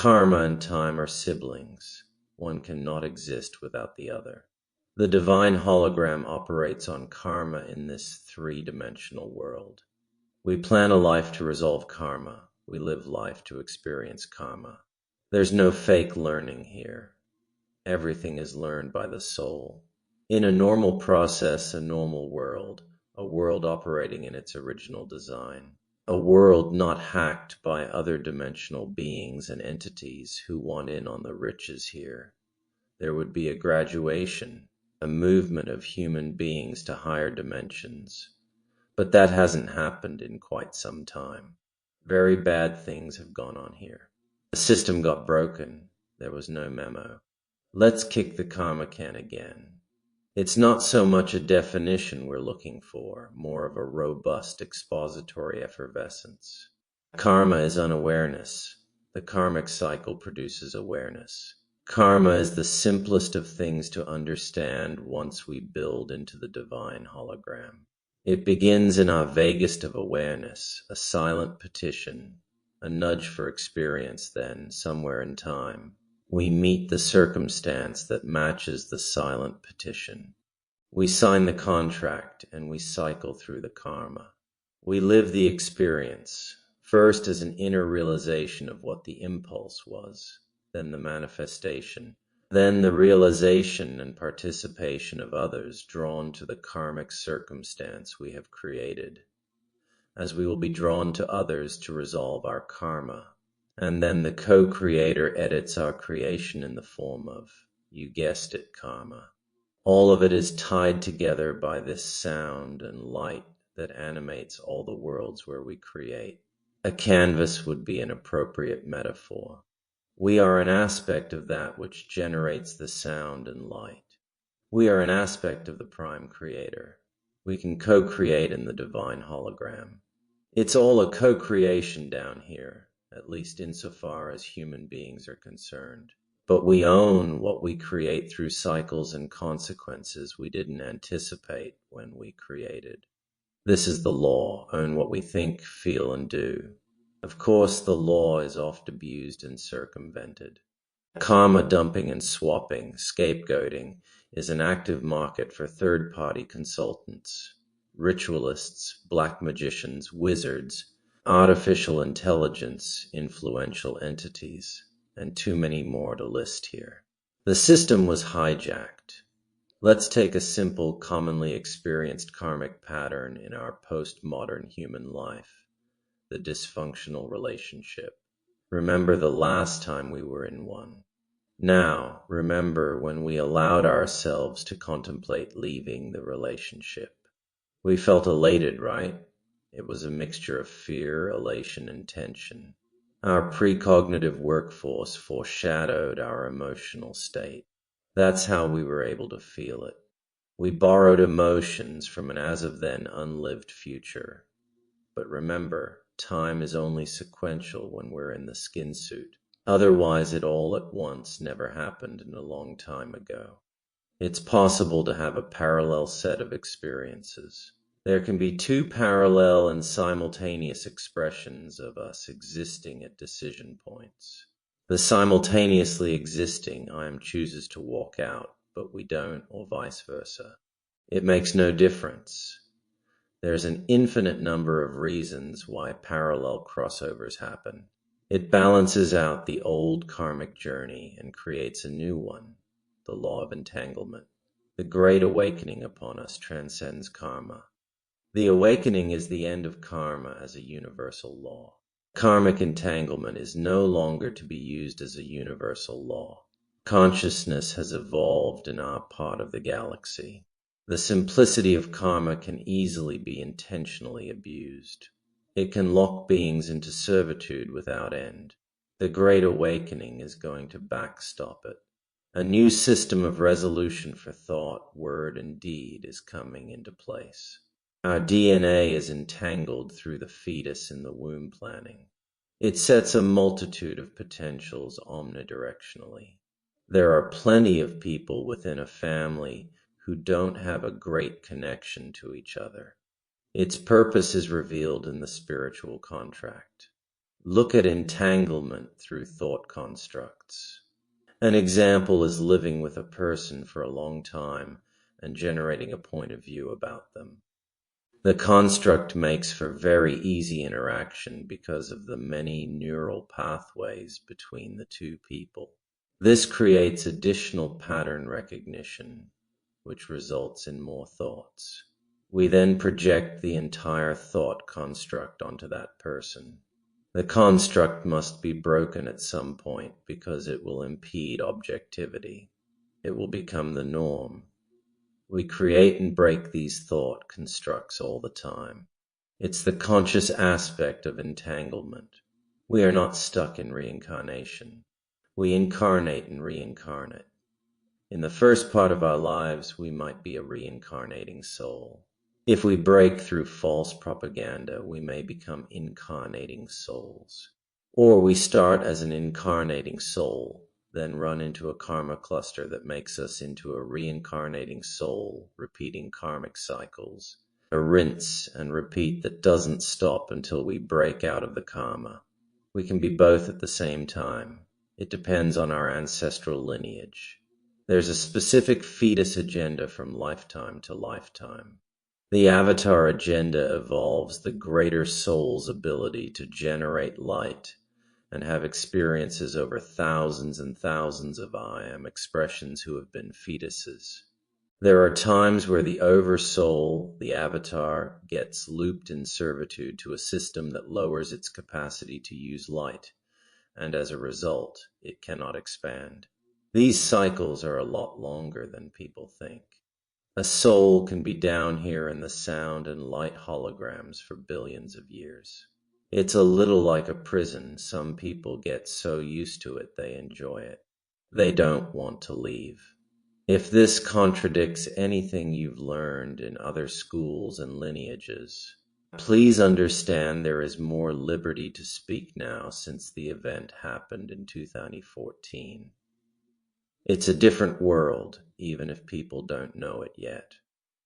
Karma and time are siblings. One cannot exist without the other. The divine hologram operates on karma in this three-dimensional world. We plan a life to resolve karma. We live life to experience karma. There's no fake learning here. Everything is learned by the soul. In a normal process, a normal world, a world operating in its original design, a world not hacked by other dimensional beings and entities who want in on the riches here, there would be a graduation, a movement of human beings to higher dimensions. But that hasn't happened in quite some time. Very bad things have gone on here. The system got broken. There was no memo. Let's kick the karma can again. It's not so much a definition we're looking for, more of a robust expository effervescence. Karma is unawareness. The karmic cycle produces awareness. Karma is the simplest of things to understand once we build into the divine hologram. It begins in our vaguest of awareness, a silent petition, a nudge for experience. Then, somewhere in time, we meet the circumstance that matches the silent petition. We sign the contract and we cycle through the karma. We live the experience, first as an inner realization of what the impulse was, then the manifestation, then the realization and participation of others drawn to the karmic circumstance we have created, as we will be drawn to others to resolve our karma. And then the co-creator edits our creation in the form of, you guessed it, karma. All of it is tied together by this sound and light that animates all the worlds where we create. A canvas would be an appropriate metaphor. We are an aspect of that which generates the sound and light. We are an aspect of the Prime Creator. We can co-create in the divine hologram. It's all a co-creation down here, at least insofar as human beings are concerned. But we own what we create through cycles and consequences we didn't anticipate when we created. This is the law: own what we think, feel, and do. Of course, the law is oft abused and circumvented. Karma dumping and swapping, scapegoating, is an active market for third-party consultants, ritualists, black magicians, wizards, artificial intelligence, influential entities, and too many more to list here. The system was hijacked. Let's take a simple, commonly experienced karmic pattern in our postmodern human life. The dysfunctional relationship. Remember the last time we were in one. Now, remember when we allowed ourselves to contemplate leaving the relationship. We felt elated, right? It was a mixture of fear, elation, and tension. Our precognitive workforce foreshadowed our emotional state. That's how we were able to feel it. We borrowed emotions from an as-of-then unlived future. But remember, time is only sequential when we're in the skin suit. Otherwise, it all at once never happened in a long time ago. It's possible to have a parallel set of experiences. There can be two parallel and simultaneous expressions of us existing at decision points. The simultaneously existing I am chooses to walk out, but we don't, or vice versa. It makes no difference. There's an infinite number of reasons why parallel crossovers happen. It balances out the old karmic journey and creates a new one, the law of entanglement. The great awakening upon us transcends karma. The awakening is the end of karma as a universal law. Karmic entanglement is no longer to be used as a universal law. Consciousness has evolved in our part of the galaxy. The simplicity of karma can easily be intentionally abused. It can lock beings into servitude without end. The Great Awakening is going to backstop it. A new system of resolution for thought, word, and deed is coming into place. Our DNA is entangled through the fetus in the womb planning. It sets a multitude of potentials omnidirectionally. There are plenty of people within a family who don't have a great connection to each other. Its purpose is revealed in the spiritual contract. Look at entanglement through thought constructs. An example is living with a person for a long time and generating a point of view about them. The construct makes for very easy interaction because of the many neural pathways between the two people. This creates additional pattern recognition, which results in more thoughts. We then project the entire thought construct onto that person. The construct must be broken at some point because it will impede objectivity. It will become the norm. We create and break these thought constructs all the time. It's the conscious aspect of entanglement. We are not stuck in reincarnation. We incarnate and reincarnate. In the first part of our lives, we might be a reincarnating soul. If we break through false propaganda, we may become incarnating souls. Or we start as an incarnating soul, then run into a karma cluster that makes us into a reincarnating soul, repeating karmic cycles. A rinse and repeat that doesn't stop until we break out of the karma. We can be both at the same time. It depends on our ancestral lineage. There's a specific fetus agenda from lifetime to lifetime. The avatar agenda evolves the greater soul's ability to generate light and have experiences over thousands and thousands of I am expressions who have been fetuses. There are times where the oversoul, the avatar, gets looped in servitude to a system that lowers its capacity to use light, and as a result, it cannot expand. These cycles are a lot longer than people think. A soul can be down here in the sound and light holograms for billions of years. It's a little like a prison. Some people get so used to it they enjoy it. They don't want to leave. If this contradicts anything you've learned in other schools and lineages, please understand there is more liberty to speak now since the event happened in 2014. It's a different world, even if people don't know it yet.